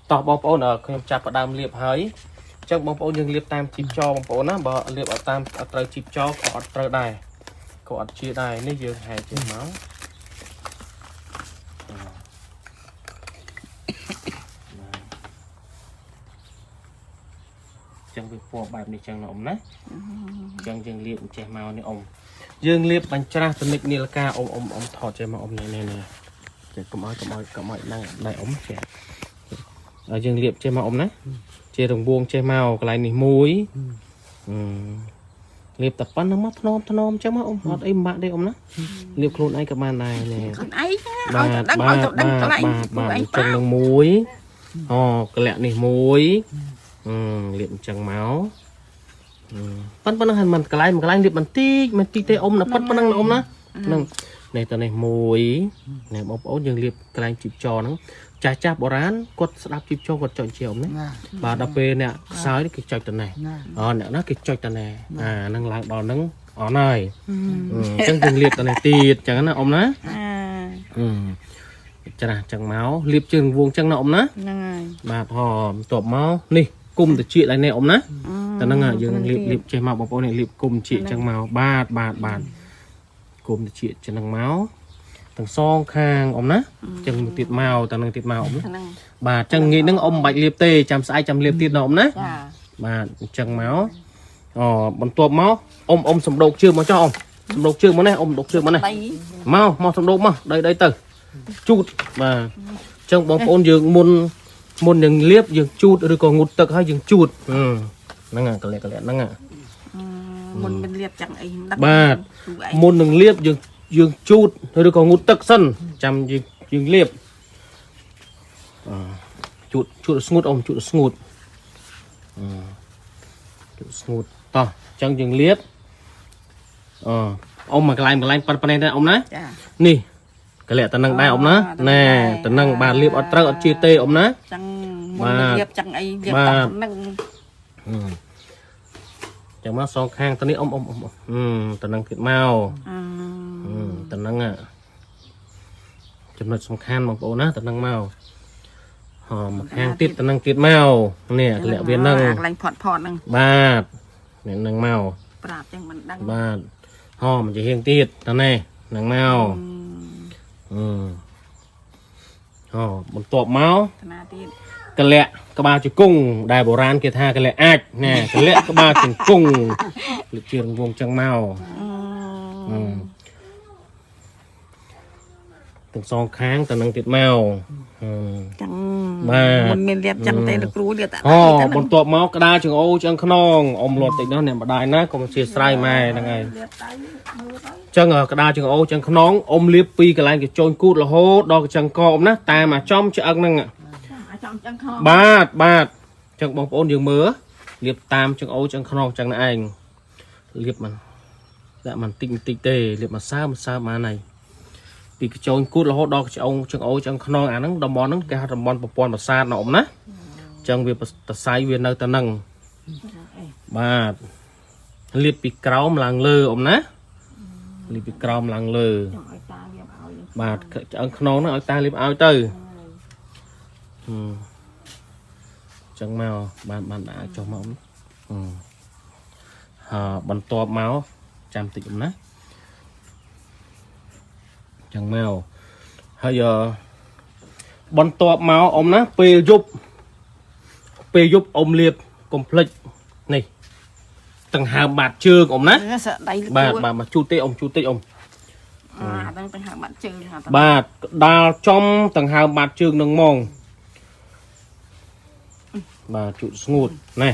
tỏ bóng bóng ở kênh chạp ở đàm liệp hơi chắc bóng bóng nhưng liệp tam chịp cho bóng bóng á bỏ liệp ở tam ở trời chịp cho có trời đài có chia đài nếu dương hai chữ máu chẳng việc phù bạp này chẳng nộm nè chẳng dương liệp trẻ màu này ông dương liệp bánh tra tụi nịch nila ca ông thọ trẻ màu ông này nè nè cầm ơi năng này ông trẻ ở dương liệp trẻ màu ông nè chia đồng buông che màu cái này muối liệp tập bắn nó mất thnom chứ mà ông họ im bạn đây ông nó liệp luôn anh các bạn này nè ba chân đồng muối cái lẹ này muối liệp chẳng máu bắn hành mình cái này liệp mình tí tê ông là bắn năng ông nó này tờ này muối này bóng ấu dương liệp cái này chịp trò nó cha bỏ rán quật đạp chịp cho quật chọn chiều đấy bà đạp về nè sao cái chọi tần này nè nó cái chọi tần này năng lạc đỏ nắng ở này chẳng dừng liệp tần này tiệt chẳng là ông đó chẳng máu liệp trường vuông chẳng nọng đó bà hò tọp máu nè cùng từ chị lại nè ông đó tần năng dừng liệp che màu bọc này liệp cùng chị chẳng màu bạt cùng từ chị chẳng năng máu thằng son khang ông ná chân tiệt màu thằng năng tiệt màu ông bà chân nghĩ nâng ông bạch liệp tê chăm sai chăm liệp tiệt ông ná bà chân máu bọn tuột máu ông sầm đột chưa mà cho ông sầm đột chưa mà này ông đột chưa mà này mau sầm đột mà đây từ chút mà trong bóng ôn dường môn dường liệp dường chút rồi còn ngụt tật hay dường chút năng à cái lẹ năng à môn bên liệp chẳng ấy bà môn dường liệp dương chút rồi còn ngút tắc sân chăm dương liệp chút smooth ông chút smooth to chẳng dương liệp ông mà cái line pan này ông nè nè cái lẹ tận năng đai ông nè nè tận năng bà liệp ở trăng ở chia tê ông nè bà chẳng má son khang tậnนี้ông tận năng thiệt màu tận năngចំណុចសំខាន់បងប្អូនណាតនឹងមកមកខាងទៀតតនឹងទៀតមកនេះកលៈវានឹងកន្លែងផត់នឹងបាទនេះនឹងមកប្រាប់ចឹងមិនដឹងបាទมันจะเฮงទៀតតនេះនឹងមកបន្ទាប់មកតាទៀតកលៈក្បាលជង្គង់ដែលបុរាណគេថាកលៈអាចណែកលៈក្បាលជង្គង់លើជារង្វង់ចឹងមកទាំងសងខាងតនឹងទៀតមកចឹងមិនមានរៀបចឹងទេលោកគ្រូរៀបតែបន្ទាប់មកក្តារចង្អូចឹងខ្នងអ៊ំលាត់តិចនោះអ្នកម្ដាយណាកុំជាស្រ័យម៉ែហ្នឹងហើយចឹងក្តារចង្អូចឹងខ្នងអ៊ំលាបពីកន្លែងកញ្ចូនគូតរហូតដល់កញ្ចឹងកអ៊ំណាតាមអាចំឆ្អឹងហ្នឹងបាទចឹងបងប្អូនយើងមើលលាបតាមចង្អូចឹងខ្នងចឹងឯងលាបមិនដាក់មិនតិចទេលាបមកសើមកណៃពីកញ្ចូនគូតរហូតដល់ចង្អូចឹងខ្នងអាហ្នឹងតំបន់ហ្នឹងគេហៅតំបន់ប្រព័ន្ធប្រសាទណាអ៊ំណាចឹងវាតសៃវានៅតែហ្នឹងបាទលាបពីក្រោមឡើងលើអ៊ំណាលាបពីក្រោមឡើងលើបាទឆ្អឹងខ្នងហ្នឹងឲ្យតាលាបឲ្យទៅចឹងមកបានដាក់ចុះមកបន្ទាប់មកចាំតិចអ៊ំណាចឹងមកហើយបន្ទាប់មកអ៊ំណាពេលយប់អ៊ំលាបកុំភ្លេចនេះដង្ហើមបាតជើងអ៊ំណាបាទមកជូតទេអ៊ំជូតតិចអ៊ំដង្ហើមបាតជើងបាទដាល់ចំដង្ហើមបាតជើងនឹងមកបាទជូតស្ងួតណែ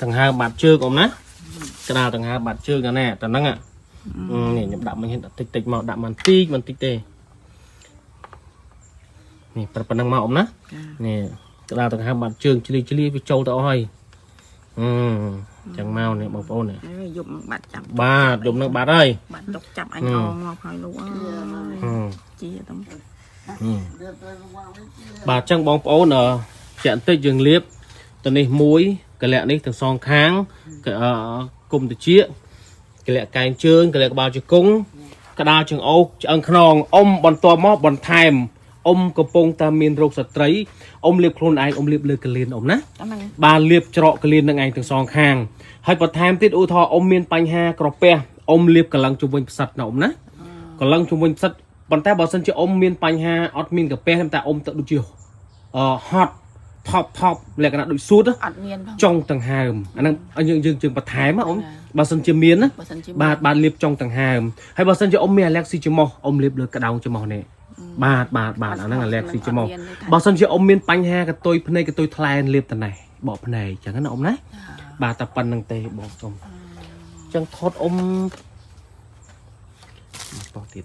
ដង្ហើមបាតជើងអ៊ំណាក្តារដង្ហើមបាតជើងណែតែហ្នឹងនេះខ្ញុំដាក់មិញតិចមកដាក់មិនតិចទេនេះប៉ុណ្ណឹងមកអ៊ំណានេះក្តារដង្ហើមបាត់ជើងឆ្លីវាចូលទៅអស់ហើយចឹងមកនេះបងប្អូននេះយប់បាត់ចាប់បាទយប់នឹងបាត់ហើយបាត់ទុកចាប់អញអងមកហើយលោកជាតំបាទចឹងបងប្អូនចាក់បន្តិចយើងលាបទៅនេះមួយកលៈនេះទាំងសងខាងគុំតិចកលៈកែងជើងកលៈក្បាលជង្គង់ក្តារជើងអូសឆ្អឹងខ្នងអ៊ំបន្ទាប់មកបន្ថែម កំពុងតែមានរោគសត្រីអ៊ំលាបខ្លួនឯងអ៊ំលាបលើកលៀនអ៊ំណា ហ្នឹង បានលាបច្រកកលៀននឹងឯងទាំងសងខាងហើយបន្ថែមទៀតឧទាហរណ៍អ៊ំមានបញ្ហាក្រពះអ៊ំលាបកម្លាំងជំវិញផ្សិតណាអ៊ំណាកម្លាំងជំវិញផ្សិតប៉ុន្តែបើសិនជាអ៊ំមានបញ្ហាអត់មានក្រពះតែអ៊ំទៅដូចជាហត់ថប់លក្ខណៈដូចសួត អត់មានផង ចុងដង្ហើមអាហ្នឹងយើងបន្ថែមអ៊ំបើសិនជាមានណាបាទលាបចុងដង្ហើមហើយបើសិនជាអ៊ំមានអាឡែកស៊ីច្រមុះអ៊ំលាបលើក្តៅច្រមុះនេះបាទអាហ្នឹងអាឡែកស៊ីច្រមុះបើសិនជាអ៊ំមានបញ្ហាកតុយភ្នែកកតុយថ្លែនលាបតណេះបកភ្នែកចឹងណាអ៊ំណាបាទតែប៉ុណ្្នឹងទេបងអ៊ំចឹងថតអ៊ំបោះទៀត